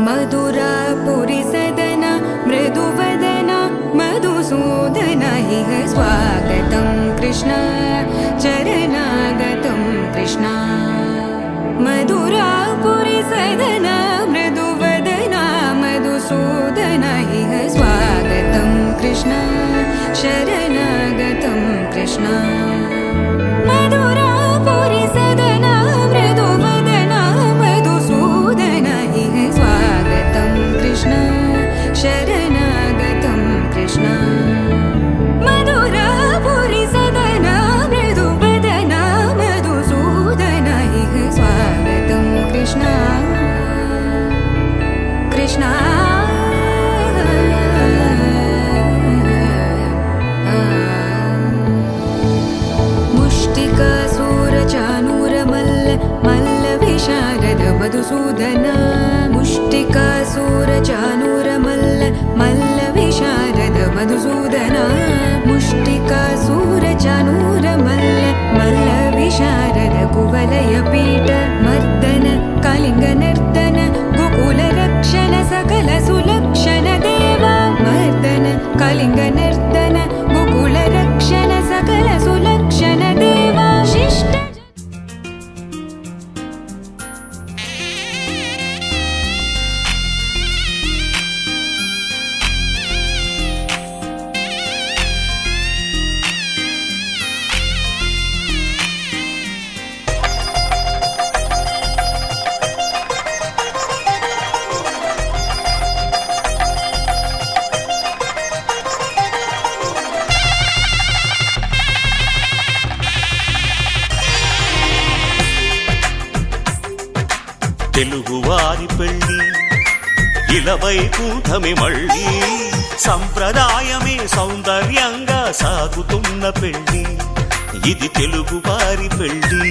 मधुरापुरी सदन मृदुवदन मधुसूदन इह स्वागतं कृष्ण चरणागतं कृष्ण मधुरापुरी सदन मृदुवदन मधुसूदन इह स्वागतं कृष्ण शरणागतं कृष्ण मधुरापुरी सदन मृदुवदन मधुसूदन इह स्वागतं कृष्ण शरणागतं कृष्ण मधुरापुरी सदन मृदुवदन मधुसूदन इह स्वागतं कृष्ण कृष्ण मधुसूदन मुष्टिकासूरचानूर मल्ल विशारद मधुसूदन मुष्टिकासूरचानूर मल्ल विशारद कुवलय पीठ मर्दन कलिंग नर्तन गोकुल रक्षण सकल सुलक्षण देवा मर्दन कलिंग नर्तन गोकुल रक्षण सकल सुलक्षण देवा शिष्ट తెలుగువారి పెళ్ళి ఇలవైకుంఠమి మళ్ళీ సంప్రదాయమే సౌందర్యంగా సాగుతున్న పెళ్ళి ఇది తెలుగువారి పెళ్ళి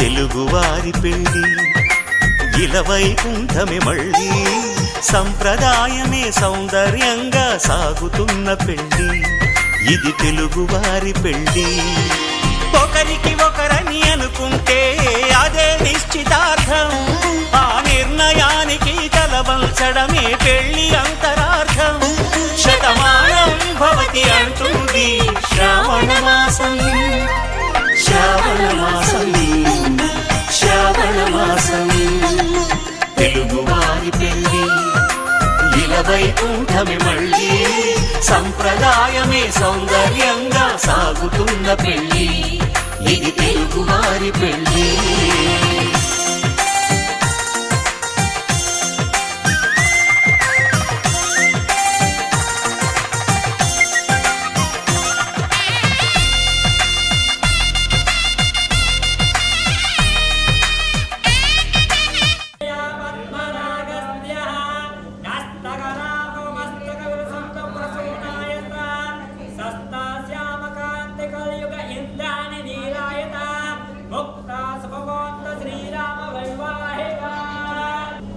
తెలుగువారి పెళ్ళి ఇలవైకుంఠమి మళ్ళీ సంప్రదాయమే సౌందర్యంగా సాగుతున్న పెళ్ళి ఇది తెలుగువారి పెళ్ళి ఒకరికి ఒకరని అనుకుంటే అదే నిశ్చితార్థం ఆ నిర్ణయానికి తలవంచడమే పెళ్ళి అంతరార్థం శతమానం భవతి అంటుంది శ్రావణ మాసం శ్రావణ మాసం శ్రావణ మాసం తెలుగువారి పెళ్ళి ఇలవైకుంఠమి మళ్ళీ సంప్రదాయమే సౌందర్యంగా సాగుతున్న పెళ్ళి ఇది తెలుగువారి పెళ్ళి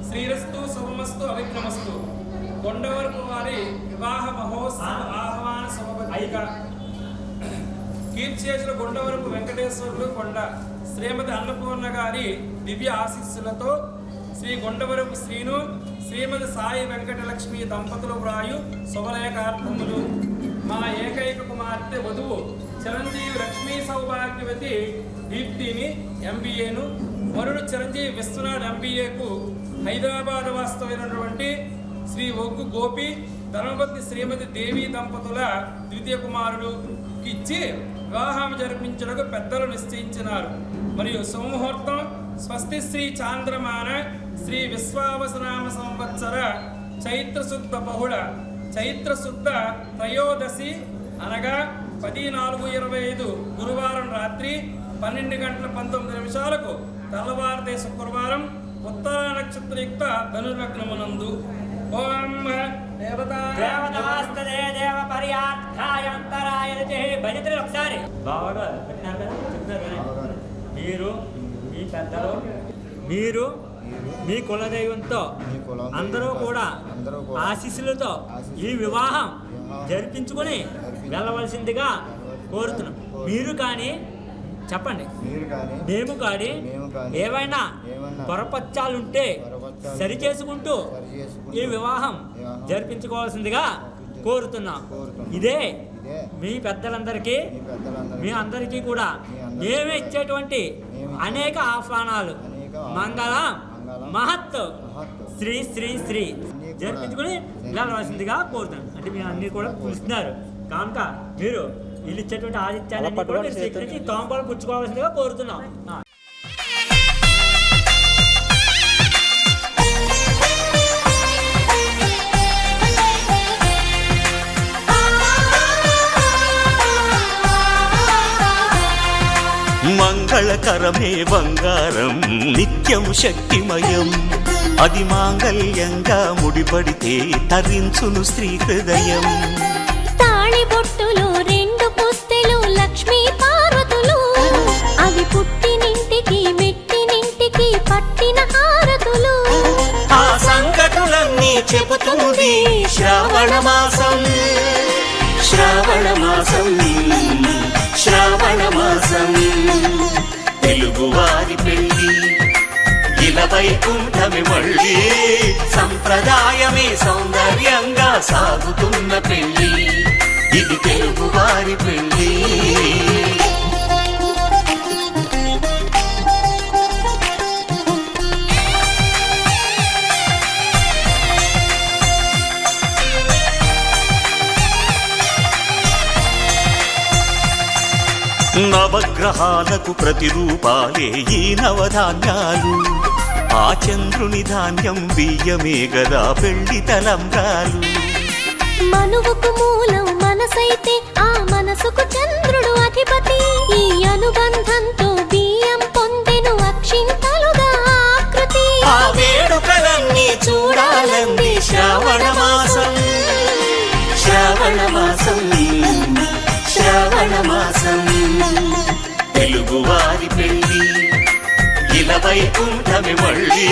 శ్రీరస్తు శుభమస్తు అవిఘ్నమస్తు కొండవరపు వారి వివాహ మహోత్సవ ఆహ్వాన సభపత్రిక కీర్తిశేషులు కొండవరపు వెంకటేశ్వరులు కొండ శ్రీమతి అన్నపూర్ణ గారి దివ్య ఆశీస్సులతో శ్రీ కొండవరపు శ్రీను శ్రీమతి సాయి వెంకటలక్ష్మి దంపతులు వ్రాయు శుభలేఖార్థములు మా ఏకైక కుమార్తె వధువు చిరంజీవి లక్ష్మీ సౌభాగ్యవతి దీప్తిని ఎంబీఏను వరుడు చిరంజీవి విశ్వనాథ్ ఎంబీఏకు హైదరాబాద్ వాస్తవైనటువంటి శ్రీ ఒగ్గు గోపి ధర్మపత్ని శ్రీమతి దేవి దంపతుల ద్వితీయ కుమారుడు ఇచ్చి వివాహం జరిపించడానికి పెద్దలు నిశ్చయించినారు. మరియు సోమముహూర్తం స్వస్తి శ్రీ చాంద్రమాన శ్రీ విశ్వావసనామ సంవత్సర చైత్రశుద్ధ బహుళ చైత్రశుద్ధ త్రయోదశి అనగా 14/25 గురువారం రాత్రి 12:19 తెల్లవారితే శుక్రవారం ఉత్తర నక్షత్రయుక్త ధనుర్లగ్నమునందు ఓం దేవతాస్తదే దేవ పర్యార్థాయంతరాయ భజతులు ఒకసారి బాగా మీరు మీ పెద్దలు మీరు మీ కులదైవంతో అందరూ కూడా ఆశీస్సులతో ఈ వివాహం జరిపించుకొని వెళ్ళవలసిందిగా కోరుతున్నాం. మీరు కానీ చెప్పండి. మీరు కానీ మేము కానీ ఏవైనా పొరపచ్చాలుంటే సరి చేసుకుంటూ ఈ వివాహం జరిపించుకోవాల్సిందిగా కోరుతున్నాం. ఇదే మీ పెద్దలందరికీ మీ అందరికీ కూడా మేమే ఇచ్చేటువంటి అనేక ఆహ్వానాలు. మంగళం మహత్ శ్రీ శ్రీ శ్రీ జరిపించుకుని వెళ్ళవలసిందిగా కోరుతున్నాను. అంటే మీరు అన్ని కూడా పిలుస్తున్నారు కనుక మీరు వీళ్ళు ఇచ్చేటువంటి ఆదిత్యాన్ని కూడా మీరు స్వీకరించి తోంపాలు పుచ్చుకోవాల్సిందిగా కోరుతున్నాం. మంగళకరమే బంగారం నిత్యం శక్తిమయం, అది మాంగళ్యంగా ముడిపడితే తరించును స్త్రీ హృదయం. తాళిబొట్టులు రెండు పుస్తెలు లక్ష్మీ పార్వతులు, అవి పుట్టినింటికి మెట్టినింటికి పట్టిన హారతులు. ఆ సంకటులన్నీ చెబుతుంది శ్రావణ మాసం, శ్రావణ మాసం, శ్రావణ మాసం. తెలుగువారి పెళ్ళి ఇలా వైకుంఠమి మళ్ళీ, సంప్రదాయమే సౌందర్యంగా సాగుతున్న పెళ్ళి, ఇది తెలుగువారి పెళ్ళి. నవగ్రహాలకు ప్రతిరూపాలే ఈ నవధాన్యాలు, ఆ చంద్రుని ధాన్యం బియ్యమే గదా పెళ్లి తలంబ్రాలు. మనువుకు మూలం మనసైతే ఆ మనసుకు చంద్రుడు అధిపతి, ఈ అనుబంధంతో బియ్యం పొందెను అక్షింతలుగా ఆకృతి. ఆ వేడుకలన్నీ చూడాలంది శ్రావణ మాసం, శ్రావణ మాసం, శ్రావణ మాసం. తెలుగువారి పెళ్ళి ఇలా వైకుంఠమి మళ్ళీ,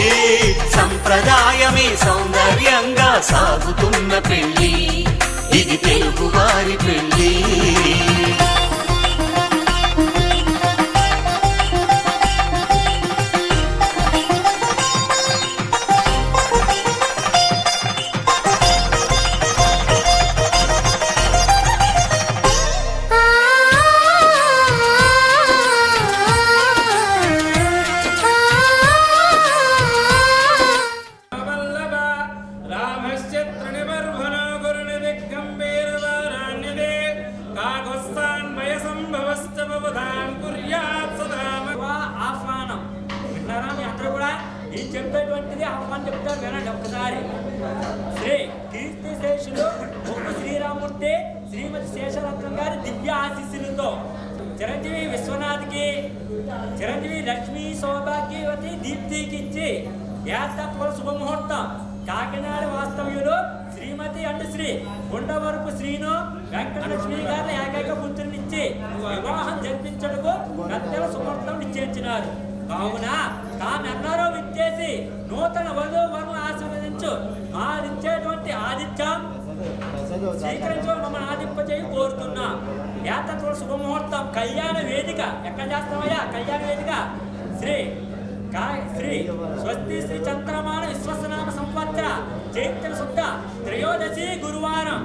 సంప్రదాయమే సౌందర్యంగా సాగుతున్న పెళ్ళి, ఇది తెలుగువారి పెళ్ళి. ఆహ్వానం విన్నారా? మీ అందరూ కూడా ఈ చెప్పేటువంటిది ఆహ్వానం చెప్తారు, వినండి ఒక్కసారి. శ్రీ కీర్తిశేషులు ముక్కు శ్రీరామూర్తి శ్రీమతి శేషరత్నం గారి దివ్య ఆశీస్సులతో చిరంజీవి విశ్వనాథ్కి, చిరంజీవి లక్ష్మీ సౌభాగ్యవతి దీప్తికి ఇచ్చి ఏర్తత్వ శుభముహూర్తం కాకినాడ వాస్తవ్యులు శ్రీమతి అండ్ శ్రీ గుండవరపు శ్రీను వెంకటలక్ష్మి గారి ఏకైక పుత్రునిచ్చి వివాహం జరిపించటకు పెద్దల సుముహూర్తం నిశ్చయించినారు. కావున తామెన్నరో విచ్చేసి నూతన వధూవరులను ఆశీర్వదించు మాదిచ్చేటువంటి ఆదిత్యం స్వీకరించు మమ్మల్ని ఆదింపజేయి కోరుతున్నా. ఏతత్వ శుభముహూర్తం కళ్యాణ వేదిక ఎక్కడ చేస్తామయ్యా? కళ్యాణ వేదిక శ్రీ స్వస్తి శ్రీ చంద్రమాన విశ్వసనామ సంవత్సర చైత్ర శుద్ధ త్రయోదశి గురువారం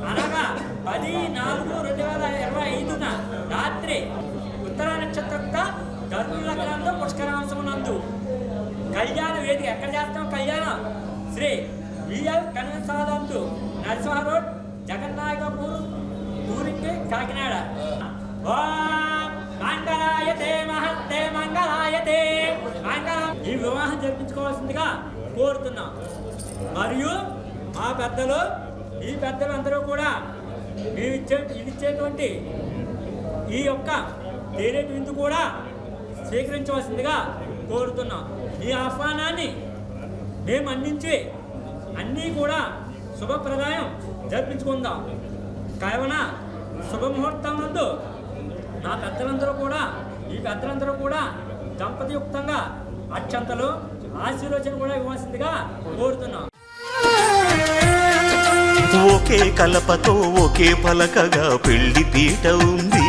అనగా 10/4/2025 రాత్రి ఉత్తర నక్షత్ర ధర్మ లగ్నంలో పుష్కరాంశమునందు కళ్యాణ వేదిక ఎక్కడ చేస్తాం? కళ్యాణం శ్రీ విఎల్ కన్వెన్సాలందు నరసింహ రోడ్ జగన్నాయకపూర్ ఊరికి కాకినాడ. మంగళాయతే మహత్తే మంగళాయతే మంగళం. ఈ వివాహం జరిపించుకోవాల్సిందిగా కోరుతున్నాం. మరియు మా పెద్దలు ఈ పెద్దలు అందరూ కూడా మేము ఇచ్చేటువంటి ఈ యొక్క తేరేటి విందు కూడా స్వీకరించవలసిందిగా కోరుతున్నాం. ఈ ఆహ్వానాన్ని మేము అందించి అన్నీ కూడా శుభప్రదాయం జరిపించుకుందాం. కావున శుభముహూర్తం నందు నా పెద్దలందరూ కూడా ఈ పెద్దలందరూ కూడా దంపతియుక్తంగా అక్షంతలు ఆశీర్వచన కూడా ఇవ్వాల్సిందిగా కోరుతున్నాం. ఒకే కలపతో ఒకే పలకగా పెళ్లి పీట ఉంది,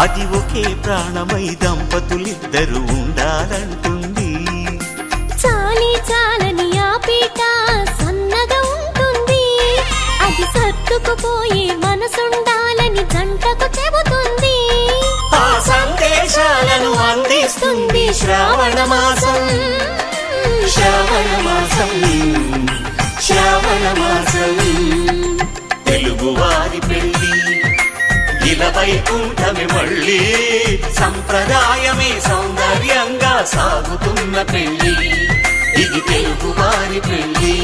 అది ఒకే ప్రాణమై దంపతులిద్దరూ ఉండాలంటుంది. చాలి చాలని ఆ పీట సన్నగా ఉంటుంది, అది సర్దుకుపోయే మనసుండాలని జంటకు చెబుతుంది. ఆ సందేశాలను అందిస్తుంది శ్రావణ మాసం. శ్రావణ మాసం, శ్రావణ మాసం. తెలుగువారి పెళ్ళి ఇలా వైకుంఠమి మళ్ళీ, సంప్రదాయమే సౌందర్యంగా సాగుతున్న పెళ్ళి, ఇది తెలుగువారి పెళ్ళి.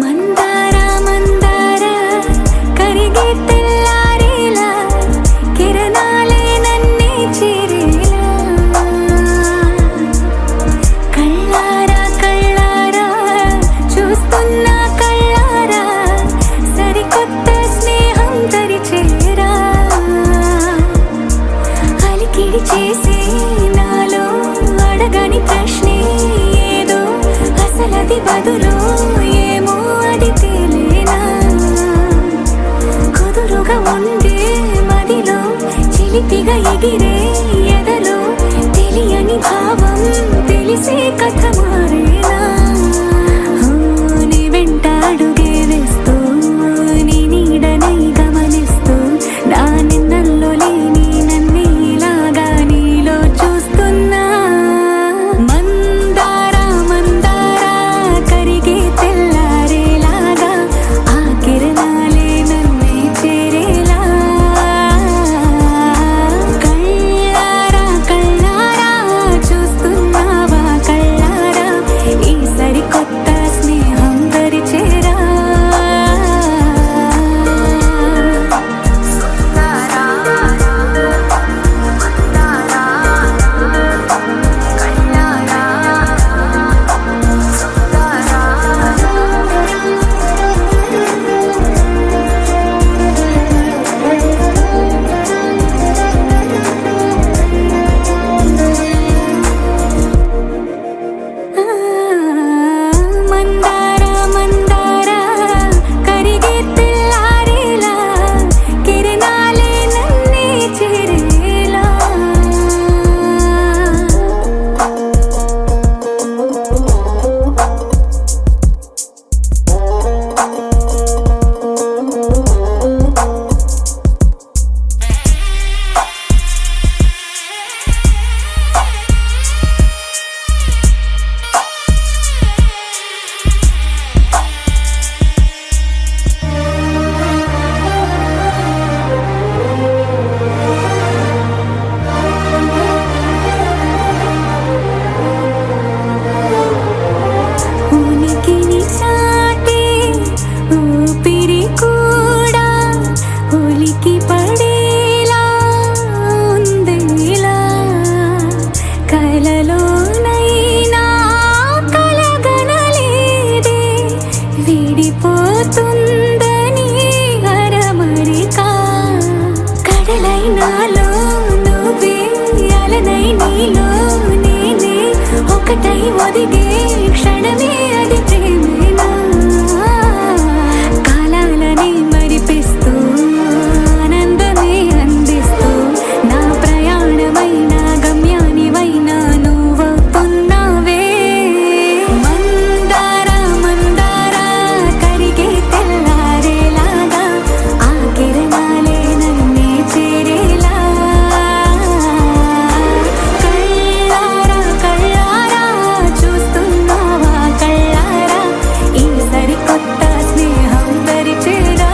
మందార మందార కరిగే తెల్లారేలా, కిరణాలే నన్నే చేరేలా, కళ్ళారా కళ్ళారా చూస్తున్నా కళ్ళారా, సరికొత్త స్నేహం తరిచేరా, అలికిడి చేసే నాలో అడగని ప్రశ్నే ఏదో, అసలది బదులు ఏమో అది తేలేనా, కుదురుగా ఉండే మదిలో చిలిపిగా ఎగిరే ఎదలో, తెలియని భావం తెలిసే కథ మారేనా, నీ వెంట అడుగే వేస్తూ నీ నీడనై గమనిస్తూ, నా నిన్నల్లో లేని నన్నే ఇలాగా నీలో చూస్తున్నా. మందార మందార కరిగే తెల్లారేలాగా, ఆ కిరణాలే నన్నే చేరేలా, కళ్ళారా కళ్ళారా చూస్తున్నావా కళ్ళారా, ఒదిగే క్షణమే అది ప్రేమేనా కాలాలని మరిపిస్తూ ఆనందమే అందిస్తూ నా ప్రయాణమైన గమ్యానివైనా నువ్వవుతున్నావే మందార మందార కరిగే తెల్లారేలాగా ఆ కిరణాలే నన్నే చేరేలా కళ్ళారా కళ్ళారా చూస్తున్నావా కళ్ళారా ఈ సరికొత్త స్నేహం పరిచేరా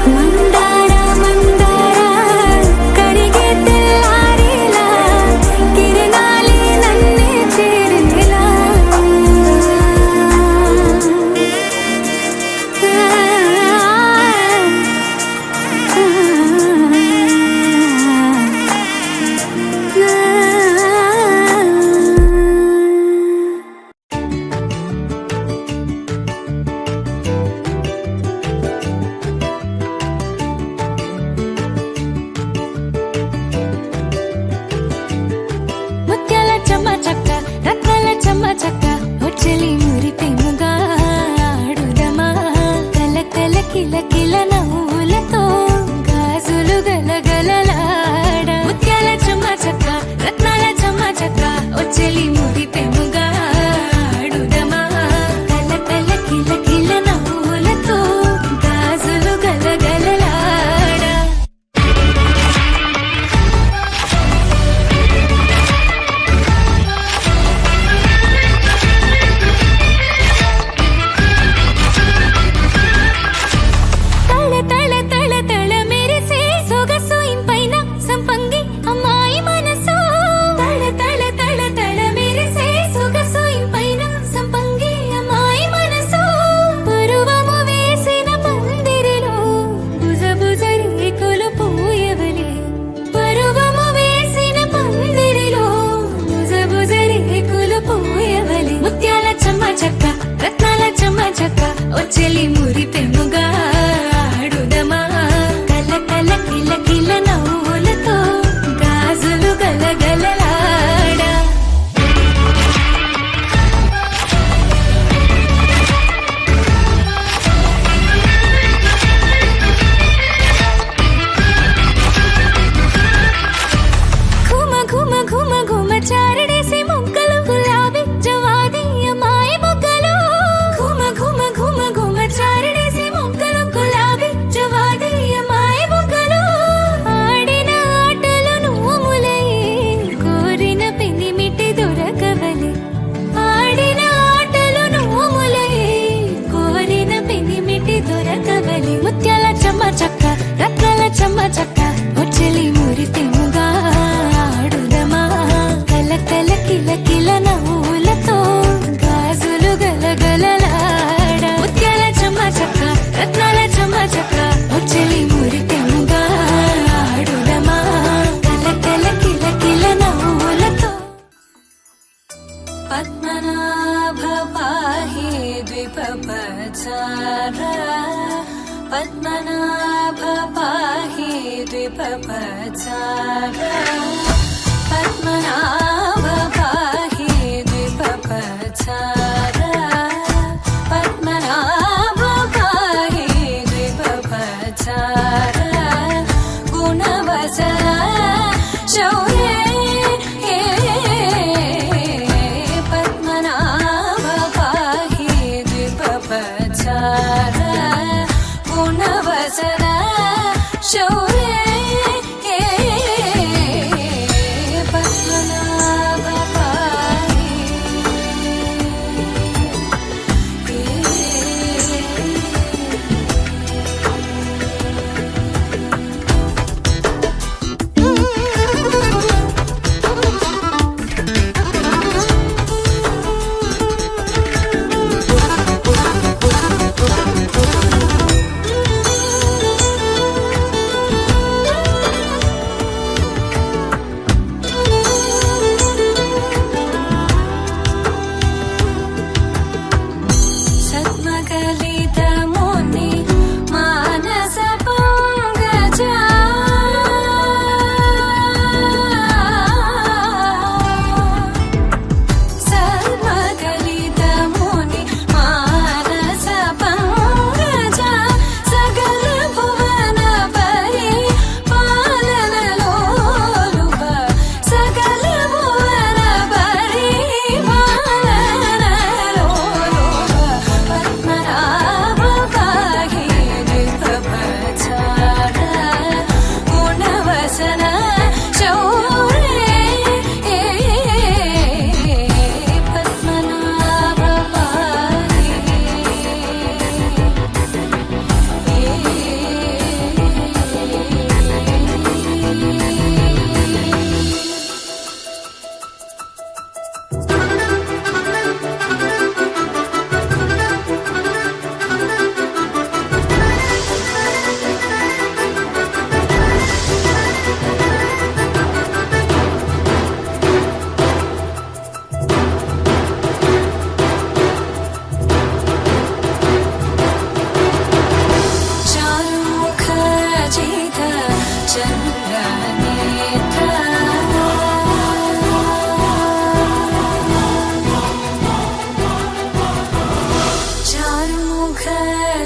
మందార మందార కరిగే తెల్లారేలా కిరణాలే నన్నే చేరేలా ముత్యాల చెమ్మ చక్క రత్నాల చెమ్మ చక్క వచ్చలి మురిపెముగా ఆడుదమా కల కల కిల కిల నవ్వులతో గాజులు గలగలలాడ ముత్యాల చెమ్మ చక్క రత్నాల చెమ్మ చక్క వచ్చలి మురిపెముగా ఆడుదమా కల కల కిల కిల నవ్వులతో గాజులు గలగలలాడ తళ తళ తళ తళ మెరిసే సొగసు ఇంపైన సంపంగి అమ్మాయి మనసు తళ తళ తళ తళ మెరిసే సొగసు ఇంపైన సంపంగి అమ్మాయి మనసు పరువము వేసిన పందిరిలో బుజ బుజ రేకులు పూయవలే పరువము వేసిన పందిరిలో బుజ బుజ రేకులు పూయవలే ముత్యాల చెమ్మ చెక్క రత్నాల చెమ్మ చెక్క వచ్చలి మురిపెముగా ఆడుదమా కల కల కిల కిల నవ్వులతో గాజులు గలగలలాడ ఘుమ ఘుమ ఘుమ ఘుమ చారడేసి మొక్కలు గులాబీ జవాది అమ్మాయి మొక్కలు ఘుమ ఘుమ ఘుమ ఘుమ చారడేసి మొక్కలు గులాబీ జవాది అమ్మాయి మొక్కలు ఆడిన ఆటలు నోములై కోరిన పెనిమిటి దొరకవలే ఆడిన ఆటలు నోములై కోరిన పెనిమిటి దొరకవలే ముత్యాల చెమ్మ చక్క రత్నాల చెమ్మ చక్క వచ్చలి మురితెముగా ఆడుదమా కల కల కిల కిల నవ్వులతో గాజులు గలగలలాడ ముత్యాల చెమ్మ చక్క రత్నాల చెమ్మ చక్క వచ్చలి మురితెముగా ఆడుదమా కల కల కిల కిల నవ్వులతో పద్మనాభ పాహి ద్విపపచార పద్మనాభ పాహి ద్విపపచార పద్మనాభ పాహి ద్విపపచార పద్మనాభ పాహి ద్విపపచార గుణవసర శౌర్యే పద్మనాభ పాహి ద్విపపచార గుణవసర శౌర్యే పద్మనాభ పాహి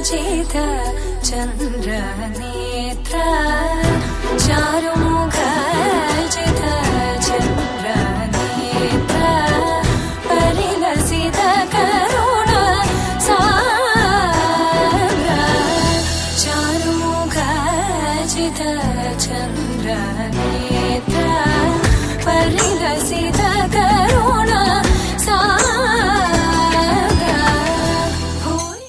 जित चंद्र नेत्र चारुमुख जित चंद्र नेत्र परिलसित करुण साग्र चारुमुख जित चंद्र नेत्र परिलसित करुण साग्र भूरि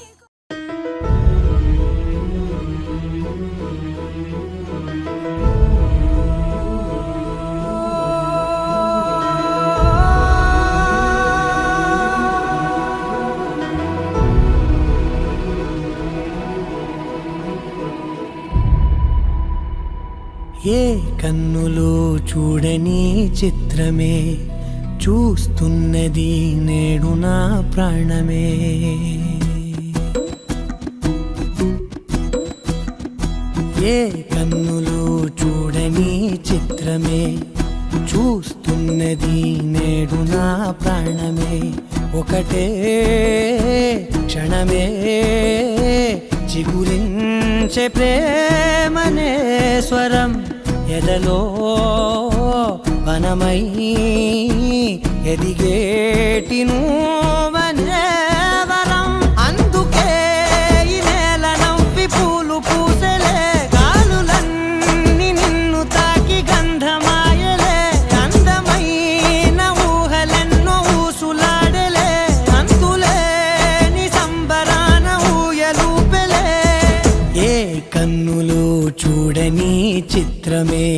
ఏ కన్నులు చూడని చిత్రమే చూస్తున్నది నేడు నా ప్రాణమే ఏ కన్నులు చూడని చిత్రమే చూస్తున్నది నేడు నా ప్రాణమే ఒకటే క్షణమే చిగురించే ప్రేమనే స్వరం ఎదలో వనమై ఎదిగేటి నువ్వనే వరం అందుకే ఈ నేల నవ్వి పూలు పూసలే గాలులన్నీ నిన్ను తాకి గంధమాయలే అందమైన ఊహలెన్నో ఊసులాడలే అంతులేని సంబరాన ఊయలూపెలే ఏ కన్నులు చూడని చిత్రమే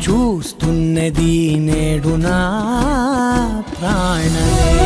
చూస్తున్నది నేడు నా ప్రాణమే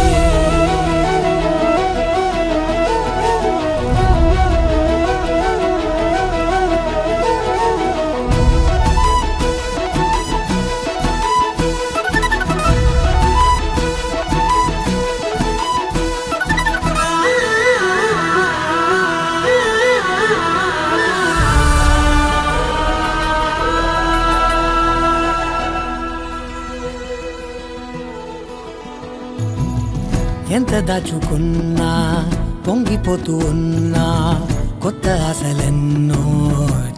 ఎంత దాచుకున్నా పొంగిపోతూ ఉన్నా కొత్త ఆశలెన్నో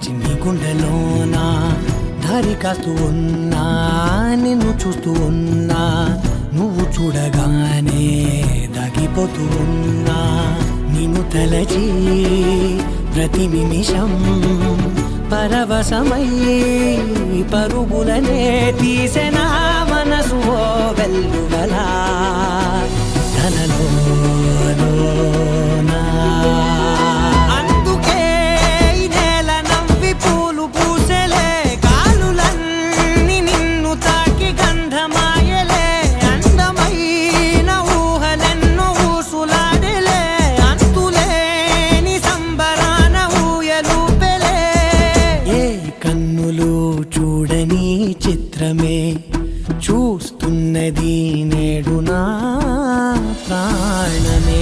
చిన్ని గుండెలోనా దారి కాస్తూ ఉన్నా నిన్ను చూస్తూ ఉన్నా నువ్వు చూడగానే దాగిపోతూ ఉన్నా నిన్ను తలచి ప్రతి నిమిషం పరవశమై పరుగులనే తీసెనా మనసు ఓ వెల్లువలా అందుకే ఈ నేల నవ్వి పూలు పూసలే గాలులన్నీ నిన్ను తాకి గంధమాయలే అందమైన ఊహలెన్నో ఊసులాడలే అంతులేని సంబరాన ఊయలూపెలే ఏ కన్నులు చూడని చిత్రమే చూస్తున్నది నేడు నా ప్రాణమే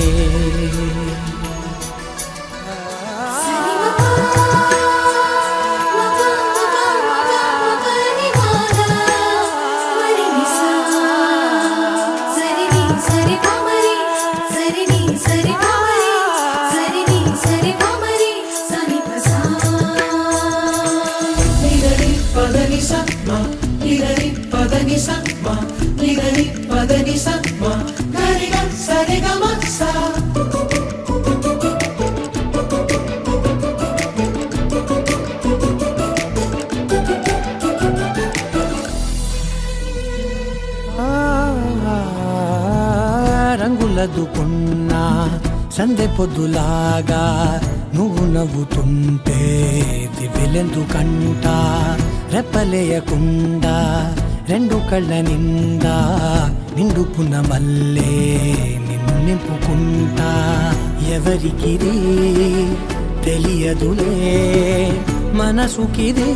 రంగులదుకున్నా సందె పొద్దులాగా నువ్వు నవ్వుతుంటే దివ్వెలెందుకంట రెప్పలేయకుండా రెండు కళ్ళ నిండా నిండుకున్న మల్లే నిన్ను నింపుకుంటా ఎవరికిది తెలియదులే మనసుకిది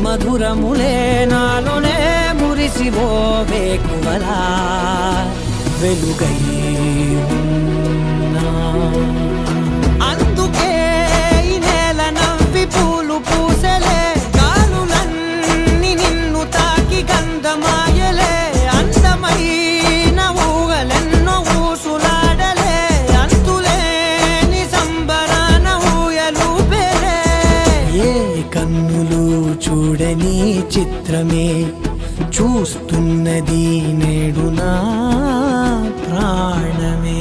మధురములే నాలోనే మురిసివో వేకువలా వెలుగై ఉన్నా అందుకే ఈ నేల నవ్వి పూలు పూసలే గాలులన్నీ నిన్ను తాకి గంధమాయలే అందమైన ఊహలెన్నో ఊసులాడలే అంతులేని సంబరా లోకమే చూస్తున్నది నేడు నా ప్రాణమే.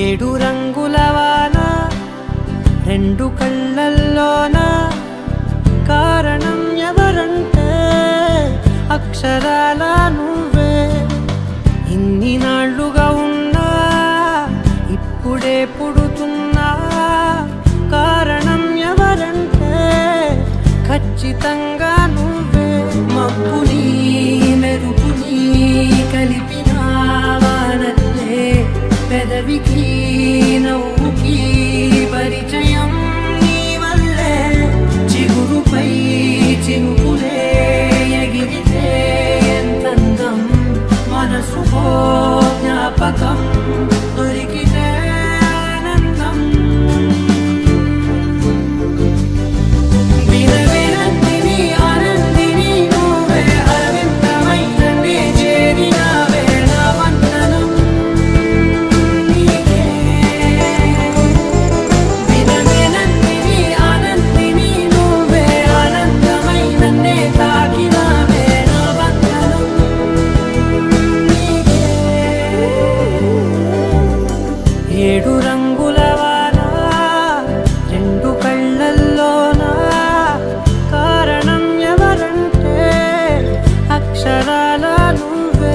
ఏడు రంగుల వాన రెండు కళ్ళల్లోన కారణం ఎవరంటే అక్షరాల నువ్వే. ఇన్ని నాళ్ళుగా ఉన్నా ఇప్పుడే పుడుతున్నా కారణం ఎవరంటే ఖచ్చితంగా నువ్వే. మబ్బుని మెరుపుని కలిపిన వానల్లే పెదవికి నవ్వుకి పరిచయం నీ వల్లే. చిగురుపై చినుకులే ఎగిరితే ఎంతందం మనసుకో జ్ఞాపకం దొరికితే ఆనందం. వినవినందిని ఆనందిని నువ్వే అరవిందమైన నే చేరినావే నా వందనం నీకే. వినవినందిని ఆనందిని నువ్వే ఆనందమైన నే తాకినావే నా వందనం నీకే. ఏడు రంగుల వాన రెండు కళ్ళల్లోన కారణం ఎవరంటే అక్షరాల నువ్వే.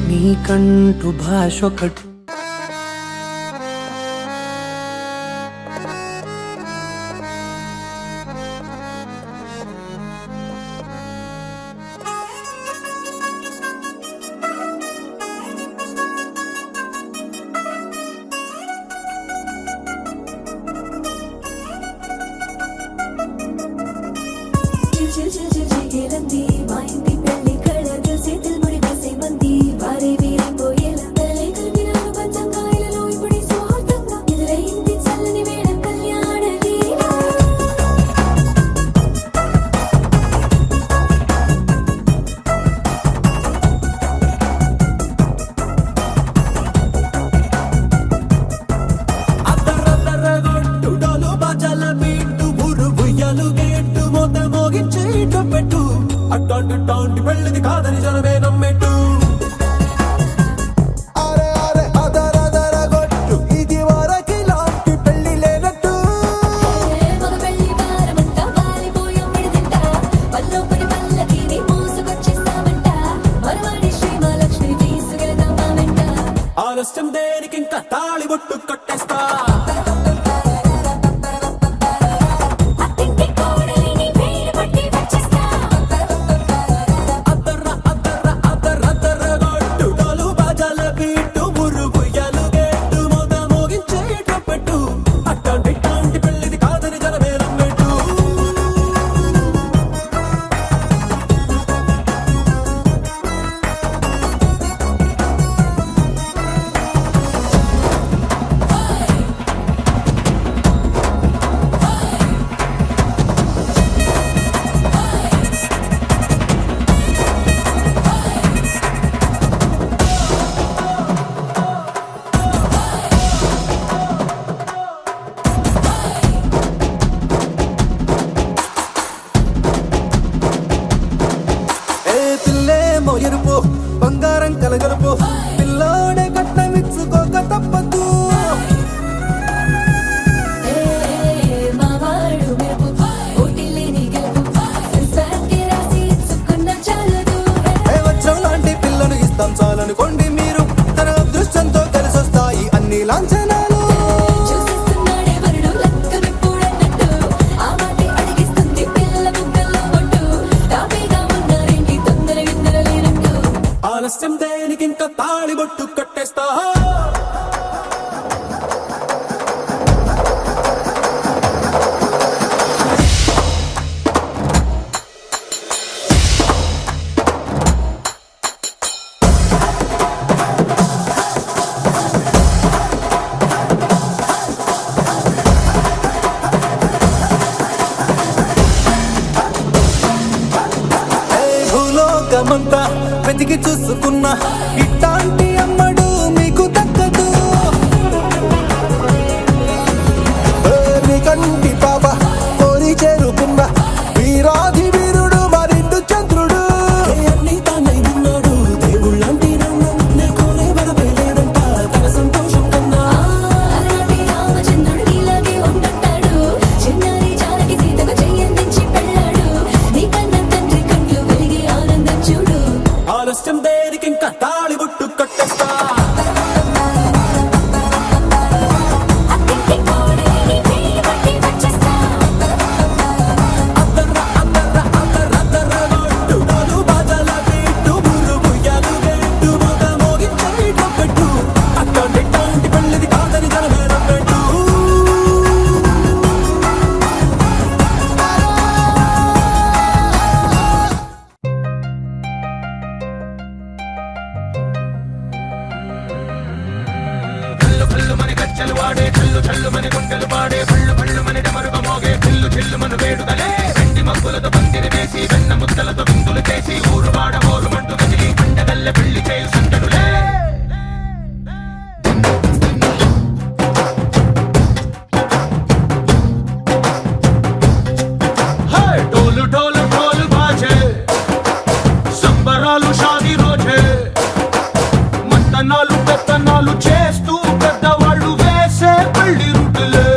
నీకంటూ భాషొకటి చిల్చిల్చిల్చిల్చిగేలంది మా ఇంటి పెళ్లి కళగా చేతులు ముడి వేసే మంది వారే వీరిపోయేలా తలే కలిపినాను పంచంగాయలలో ఇప్పుడు స్వార్థంగా ఎదురైంది చల్లని వేళ కళ్యాణ లీల. అద్దరద్దరగొట్టుడలు బజల బీటు బురు బుయ్యలు గేట్టు మొద మోగించి పెట్టు అట్టాంటి టాంటి పెళ్ళిది కాదని జనమే నమ్మెట్టు. అరే అరే అదరదరగొట్టు ఇది వరకి లాంటి పెళ్లి లేనట్టు. మగ పెళ్లి వారమంతా వాలిపోయాం విడిదింట పల్లోపడి పల్లకిని మోసుకొచ్చేస్తామంట మరవాడి శ్రీ మహాలక్ష్మి తీసుకెళ్దాం మా వెంట. ఆలస్యం దేనికింకా తాళి బొట్టు కొట్టేస్తా. అత్తింటి కోడలిని వేలు పట్టి వచ్చేస్తా. అద్దర్ర అద్దర్ర కాలమంతా వెతికి చూసుకున్నా ఇట్లాంటి అమ్మడు మీకు దక్కదు. కంటి పాప కోరి చేరుకున్న వీరాధి వీరుడు మరిండు చంద్రుడు. అన్ని తానై ఉన్నాడు దేవుళ్ళంటి నన్ను నే కోరే వరవేలేదంట తన సంతోషం కన్నా. అలాంటి రామచంద్రుడు నీలాగే ఉంటుంటాడు. చిన్నారి జానకి సీతకు చెయ్యందించి పెళ్ళాడు. నీ కన్న తండ్రి కంట్లు వెలిగి ఆనందం చూడు. ఆలస్యం దేనికింకా తాళి బుట్టు కట్టేస్తా. అత్తింటి కోడలిని వేలు పట్టి వచ్చేస్తా. అద్దర్ర అద్దర్ర అద్దర్ర అద్దర్ర గొట్టు డోలు బాజల పెట్టు బుర్రు బుయ్యాలు గెట్టు మొగ మోగించేట పెట్టు. అట్లాంటి టాంటి పెళ్ళిది కాదని జనమేరం పెట్టు. ढोल ढोल ढोल बाजे సంబరాలు షాదీ రోజే మంతనాలు పెత్తనాలు చేస్తూ పెద్దవాళ్ళు వేసే పెళ్లి రుటులే.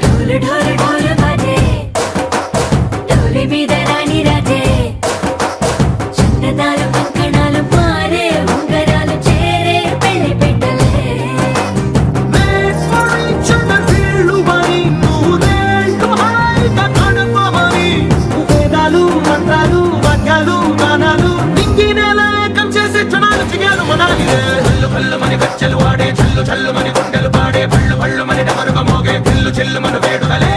ఢోలు ఢోలు ఢోలు బాజే ఢోలి మీద రాణి రాజే. చందనాలు కంకణాలు మారే ఉంగరాలు చేరే పెళ్లి పెట్టలే. వేస్వరించిన వీళ్ళువని నూరేళ్ళు హాయిగా గడపమని వేదాలు మంత్రాలు వాక్యాలు గానాలు నింగినేల ఏకం చేసే క్షణాలు చిగాలు మనాలిలే. కళ్ళు కళ్ళుమని గజ్జలు వాడే చల్లు చల్లుమని గుండెలు పాడే పళ్ళు పళ్ళుమని డమరుగ మోగే చిల్లు చిల్లుమను వేడుదలే.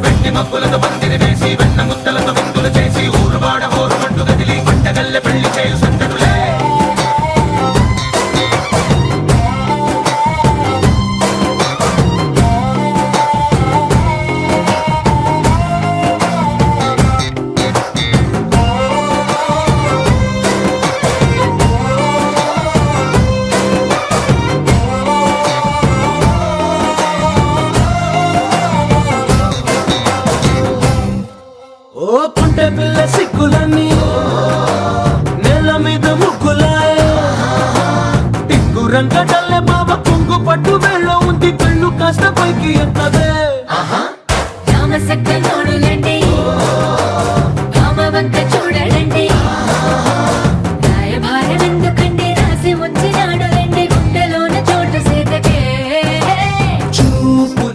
వెండి మబ్బులతో పందిరి వేసి వెన్న ముద్దలతో విందులు చేసి ఊరువాడ హోరుమంటూ గదిలి పంటగల్లె పెళ్లి చేయు సందడులే. ఓ పుంటె పిల్ల సిక్కులన్నీ నెల మీద ముగ్గులాయ. టింగు రంగడల్లె బావ కుంగు పట్టు వేళ్ళ ఉంది కళ్ళు కాస్త పైకి ఎత్తదే. రామ సక్క నోడులండి రామ వంక చూడడండి. రాయభారం ఎందుకండి రాసి వచ్చినాడు రండి గుండెలోన చోటు సీతకే. చూపు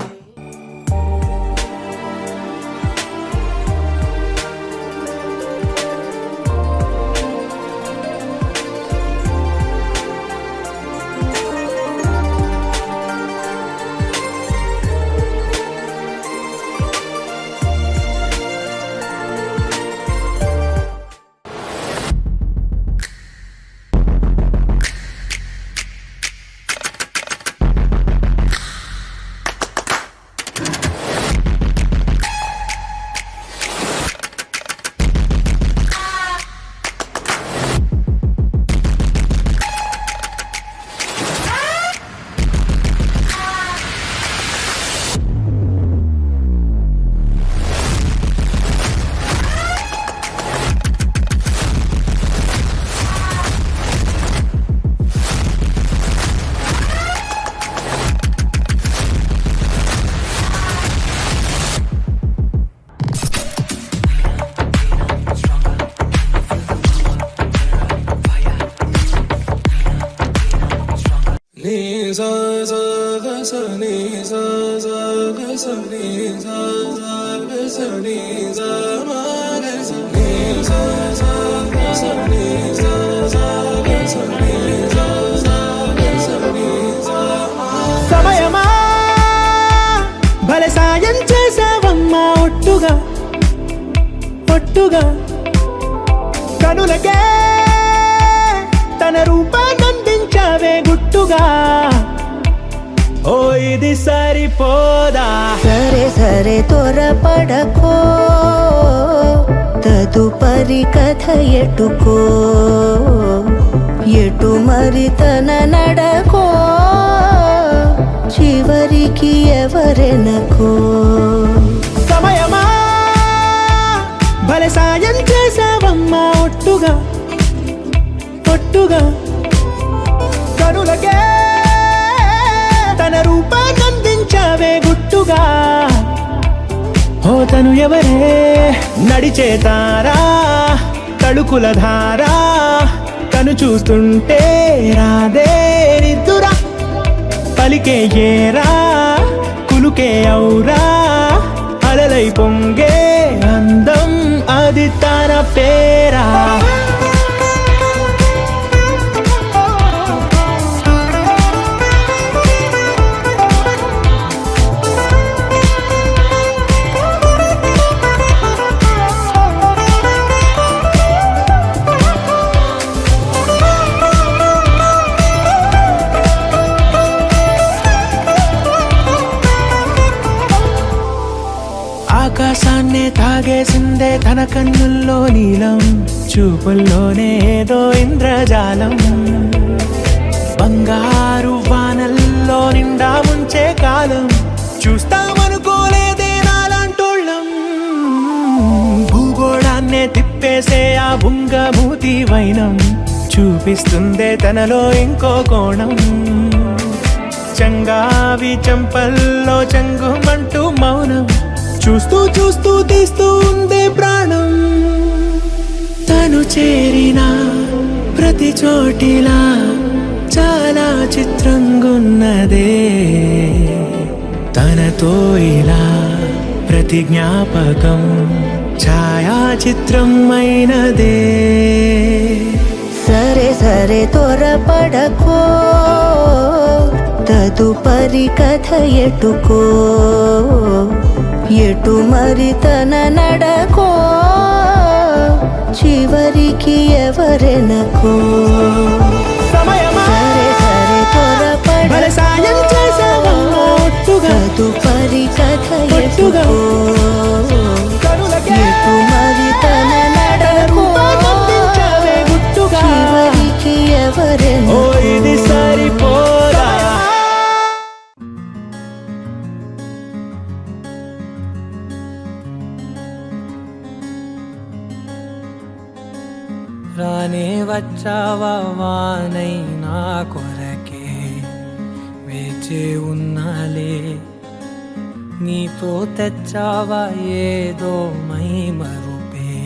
సమయమా భలే సాయం చేసావమ్మా ఒట్టుగా ఒట్టుగా కనులకే తన రూపాన్నందించావే గుట్టుగా. ఓ ఇది సరిపోదా సరే సరే త్వరపడకో తదుపరి కథ ఎటుకో ఎటు మరి తన నడకో చివరికి ఎవరెనకో సమయమా భలే సాయం చేసావమ్మా ఒట్టుగా ఒట్టుగా కనులకే తన రూపాన్నందించావే గుట్టుగా ఓ తను ఎవరే నడిచే తారా తళుకుల ధారా కను చూస్తుంటే రాదే నిద్దురా పలికే ఏరా కులుకే ఔరా అలలై పొంగే అందం అది తన పేరా ఆకాశాన్నే తాగేసిందే తన కన్నుల్లో నీలం చూపుల్లోనే ఏదో ఇంద్రజాలం బంగారు వానల్లో నిండా ముంచే కాలం చూస్తామనుకోలేదే నాలాంటోళ్ళం భూగోళాన్నే తిప్పేసే ఆ బుంగమూతి వైనం చూపిస్తుందే తనలో ఇంకో కోణం చంగావి చంపల్లో చంగుమంటూ మౌనం చూస్తూ చూస్తూ తీస్తూ ఉందే ప్రాణం తను చేరిన ప్రతి చోటిలా చాలా చిత్రంగున్నదే తనతో ఇలా ప్రతి జ్ఞాపకం ఛాయాచిత్రం అయినదే సరే సరే త్వరపడకో తదుపరి కథ ఎటుకో ఎటు మరి తన నడకో చివరికి ఎవరెనకో సమయమా సరే సరే భలే సాయం చేసావమ్మా ఒట్టుగా తదుపరి కథ ఒట్టుగా ఎటుకో కనులకే ఎటు మరి తన నడకో రూపాన్నందించావే గుట్టుగా చివరికి ఓ ఎవరెనకో ఇది సరిపోదా రానే వచ్చావా వానై నా కొరకే వేచే ఉన్నాలే నీతో తెచ్చావా ఏదో మై మరుపే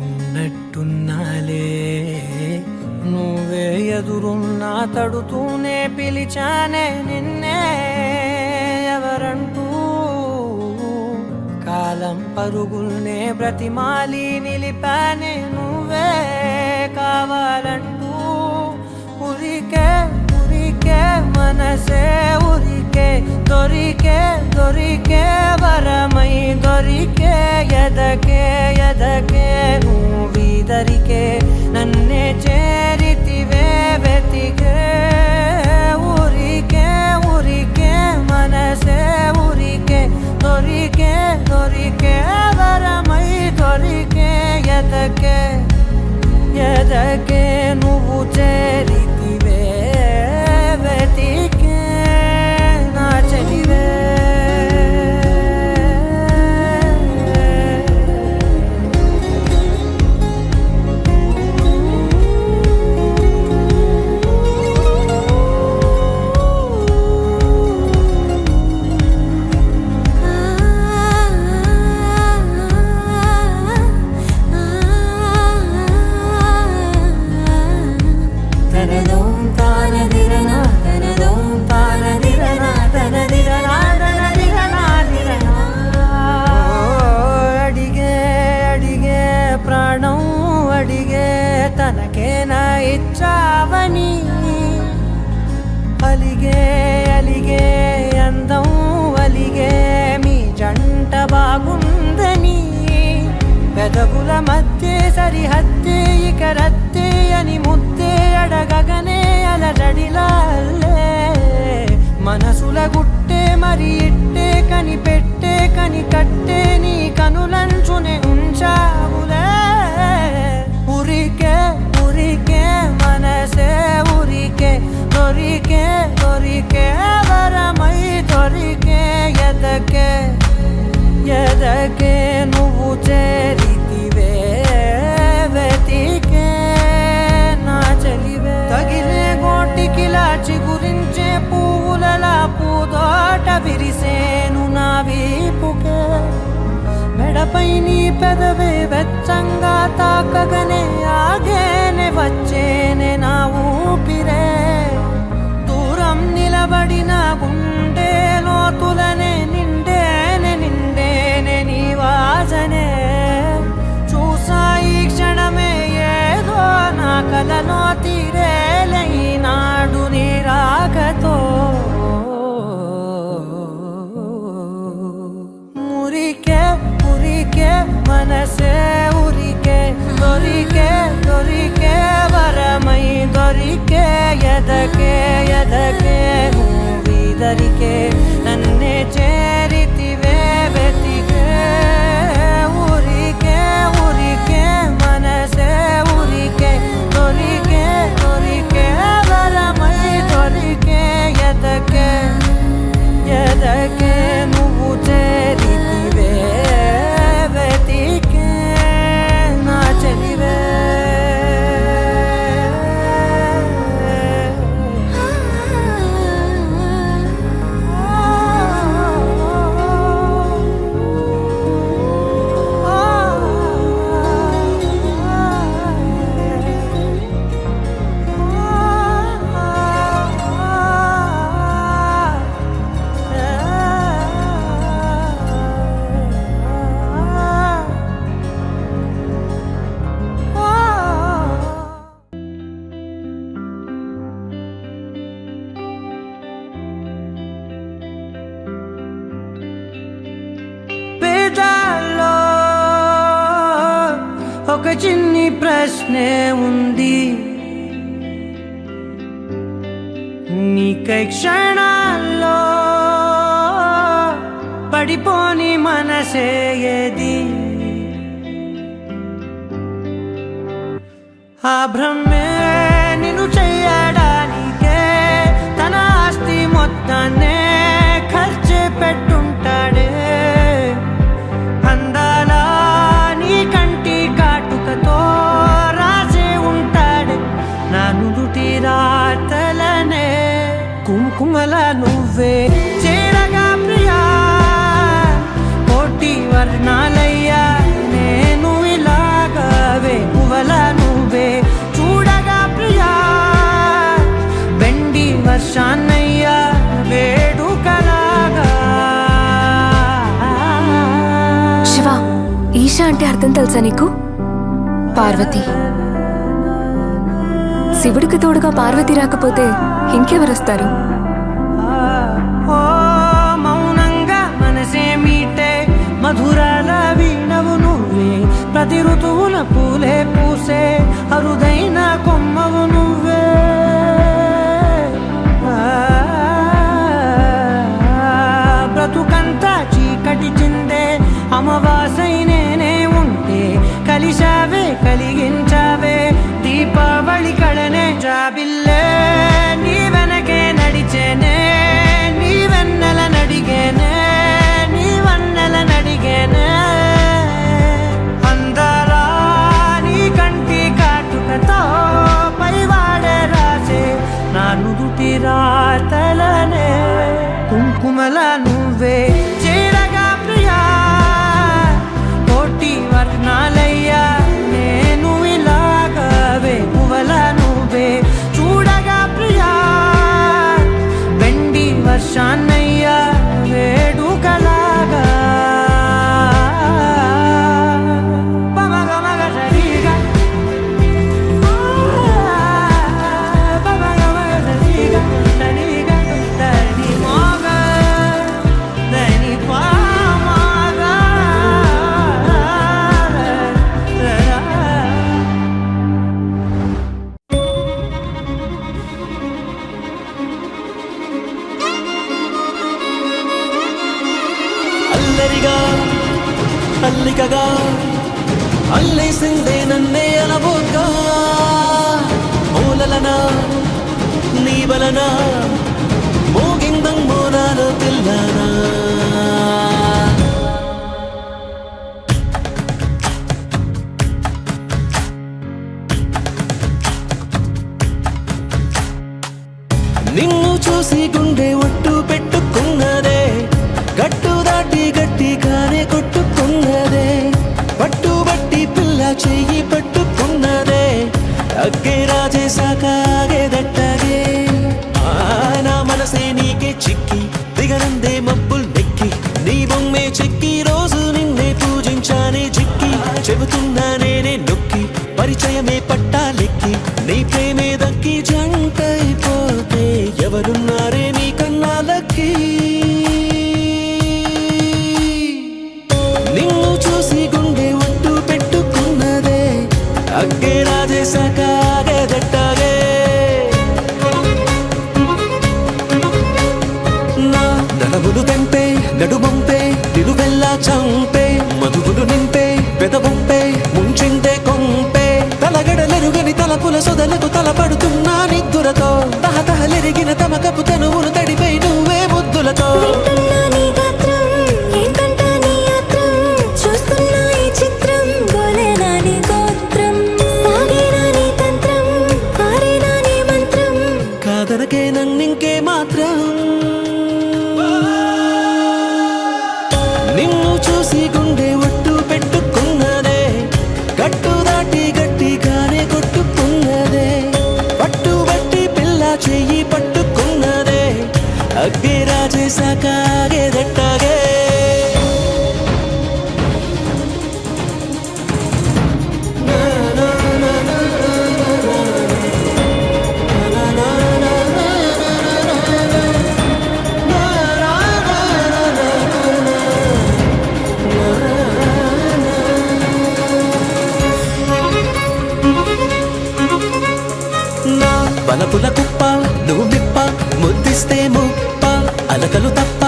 ఉన్నట్టున్నాలే నువ్వే ఎదురున్నా తడుతూనే పిలిచానే నిన్నే ఎవరంటూ కాలం పరుగుల్నే బ్రతిమాలి నిలిపానే నువ్వే కావాలంటూ ఉరికే ఉరికే మనసే ఉరికే దొరికే దొరికే వరమై దొరికే ఎదకే ఎదకే నువ్విదరికే నన్నే చేరితివే వెతికే ఉరికే ఉరికే మనసే ఉరికే దొరికే దొరికే వరమై దొరికే ఎదకే ఎదకే నువ్వు చేరితివే వెతికే నా చెలివే అడిగే అడిగే ప్రాణం అడిగే తనకేనా ఇచ్చావని అలిగే అలిగే అందం అలిగే మీ జంట బాగుందని పెదవుల మధ్య సరిహద్దే ఇక రద్దే అని ముద్దే అడగగనే అలజడిలా మనసుల గుట్టే మరి ఇట్టే కనిపెట్టే కని కట్టే నీ కనులంచునే ఉంచావులే ఉరికే ఉరికే మనసే ఉరికే దొరికే దొరికే వరమై దొరికే ఎదకే ఎదకే నువ్వు చేరితివే వెతికే నా చెలివే తగిలే గోటికిలా చిగురించే పువ్వులలా పూదోట విరిసేను నా వీపుకే మెడపై నీ పెదవే వెచ్చంగా తాకగనే ఆగేనే వచ్చేనే నా ఊపిరే దూరం నిలబడిన గుండె లోతులనే నిండేనే నిండేనే నీ వాసనే చూసా ఈ క్షణమే ఏదో నా కలలో తీరేలే ఈనాడు నీ రాకతో మురికే ఉరికే మనసే ఉరికే దొరికే దొరికే వరమై దొరికే ఎదకే ఎదకే నువ్విదరికే నన్నే చేరితివే వెతికే ఉరికే ఉరికే మనసే ఉరికే దొరికే దొరికే వరమై దొరికే ఎదకే ఎదకే నువ్వు చేరితివే వెతికే నా చెలివే పేదాల్లో ఒక చిన్ని ప్రశ్నే ఉంది నీకై క్షణాల్లో పడిపోని మనసే ఏది ఆ భ్రమే నిన్ను చెయ్యడానికే తన ఆస్తి మొత్తాన్నే ఖర్చు పెట్టుంటాడే అందాల నీ కంటి కాటుకతో రాసే ఉంటాడే నా నుదుటి రాతలనే కుంకుమల నువ్వే చేరగా ప్రియా కోటి వర్ణాలయ్యా నేను ఇలాగవే పువ్వల నువ్వే చూడగా ప్రియా వెండి వర్షాన్నయ్యా వేడుకలాగా శివ ఈశా అంటే అర్థం తెలుసా నీకు? పార్వతి. శివుడికి తోడుగా పార్వతి రాకపోతే ఇంకెవరొస్తారు? ఓ మౌనంగా మనసే మీటే మధురాల వీణవు నువ్వే ప్రతి ఋతువుల పూలే పూసే అరుదైన కొమ్మవు నువ్వే బ్రతుకంతా చీకటి చిందే అమవాసై నేనే ఉంటే కలిశావే కలిగించావే దీపావళి కళనే జాబిల్లే నీ వెనకే నడిచేనే నీ వెన్నెల నడిగేనే నీ వన్నెల నడిగేనే అందాలా నీ కంటి కాటుకతో పైవాడే రాసే నా నుదుటి రాతలనే కుంకుమల నువ్వే చేరగా ప్రియా కోటి వర్ణాలయ్యా నేను ఇలాగవే పువ్వల నువ్వే చూడగా ప్రియా వెండి వర్షాన్నయ్యా వేడుకలాగా పమగమగ సరిగా పమగమగ సరిగా సరిగా దని మోగ దని పామగ అల్లరిగా అల్లికగా అల్లేసిందే నన్నే అనబోగా మూలలనా నీ వలన మోగిందం మోనాలో పిల్లనా నిన్ను చూసి గుండె ఒట్టు పెట్టుకున్నదే గట్టు దాటి గట్టిగానే కొట్టుకున్నదే పట్టుబట్టి పిల్ల చెయ్యి పట్టుకున్నదే అగ్గే రాజేశాక ఆగేదట్టగే నా మనసే నీకే చిక్కి దిగనందే మబ్బుల్ నెక్కి నీ బొమ్మే చెక్కి రోజు నిన్నే పూజించానే చిక్కి చెబుతున్నా నేనే నొక్కి పరిచయమే పట్టాలెక్కి నీ ప్రేమే దక్కి జంటైపోతే ఎవరున్నారే నీ కన్నాలకి నిన్ను చూసి గుండె ఒట్టు పెట్టుకున్నదే అగ్గే రాజేశాక ఆగేదట్టగే నా నడములు తెంపే నడుమంపే నిలువెల్లా చంపే మధువులు నింపే పెదవంపే ముంచిందే కొంపే తలగడలెరుగని తలపుల సొదలకు తలపడుతున్నా నిద్దురతో తహతహలెరిగిన తమకపు తనువులు తడిపై నువ్వే ముద్దులతో వింటున్నా నీ గాత్రం ఏంటంటా నీ యాత్రం చూస్తున్నా ఈ చిత్రం గోలేనా నీ గోత్రం సాగేనా నీ తంత్రం పారేనా నీ మంత్రం కాదనకే నన్నింకే మాత్రం నిన్ను చూసి గుండె ఒట్టు పెట్టుకున్నదే గట్టు దాటి గట్టిగానే కొట్టుకున్నదే పట్టుబట్టి పిల్ల చెయ్యి పట్టుకున్నదే అగ్గే రాజేశాక ఆగేదట్టగే నా బలపుల కుప్ప నువ్వు మిప్ప ముద్దిస్తే ముప్ప అలకలు తప్ప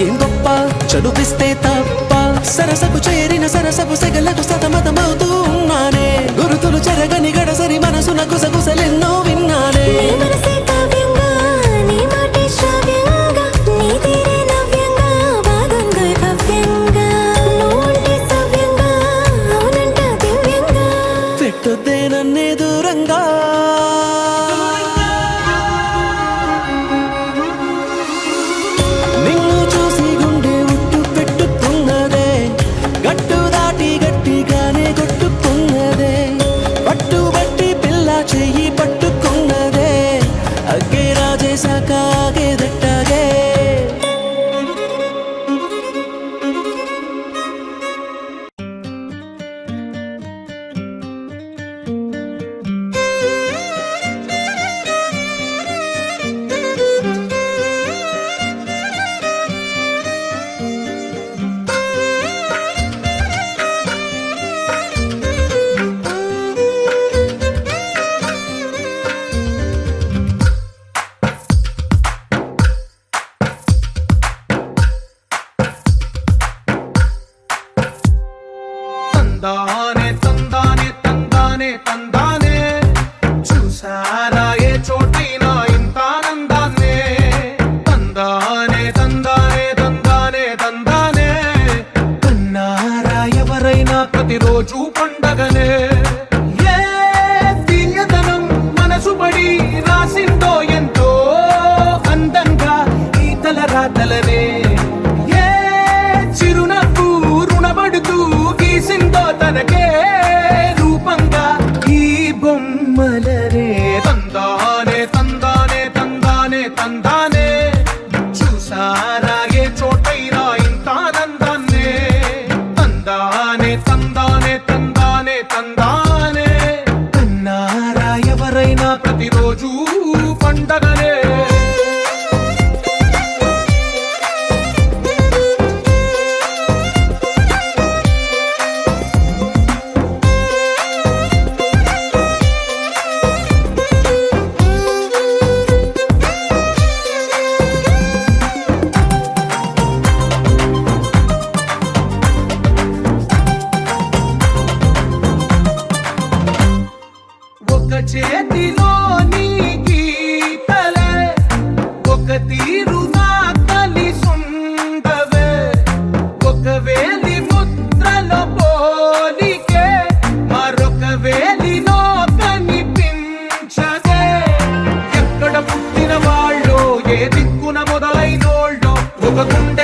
ఏం గొప్ప చదుపిస్తే తప్ప సరసకు చేరిన సరసపు సెగలకు సతమతమవుతూ ఉన్నానే గురుతులు చెరగని గడసరి మనసున గుసగుసలెన్నో విన్నానే నీ మనసే కావ్యంగా నీ మాటే శ్రావ్యంగా నీ తీరే నవ్యంగా బాగుంది కావ్యంగా నువ్వుంటే సవ్యంగా అవునంట దివ్యంగా పెట్టొద్దే నన్నే దూరంగా నిన్ను చూసి గుండె ఉట్టు పెట్టుకున్నదే గట్టు దాటి గట్టిగానే కొట్టుకున్నదే పట్టుబట్టి పిల్ల చెయ్యి పట్టుకున్నదే అగ్గే రాజేశాక ఆగేదట్టగే తందానే తందానే తందానే తందానే చూసారా ఏ చోటైనా ఇంత ఆనందాన్నే తందానే తందానే తందానే తందానే కన్నారా ఎవరైనా ప్రతిరోజు పండగనే ఏ తీయదనం మనసు పడి రాసిందో ఎంతో అందంగా ఈ తలరాతలనే ఏ చిరునవ్వు రుణపడుతూ గీసిందో తనకే రూపంగా ఈ బొమ్మలనే తందానే తందానే తందానే తందానే చూసారా ఏ చోటైనా ఇంత ఆనందాన్నే తందానే తందానే తందానే తందానే కన్నారా ఎవరైనా ప్రతిరోజు పండగనే ఒక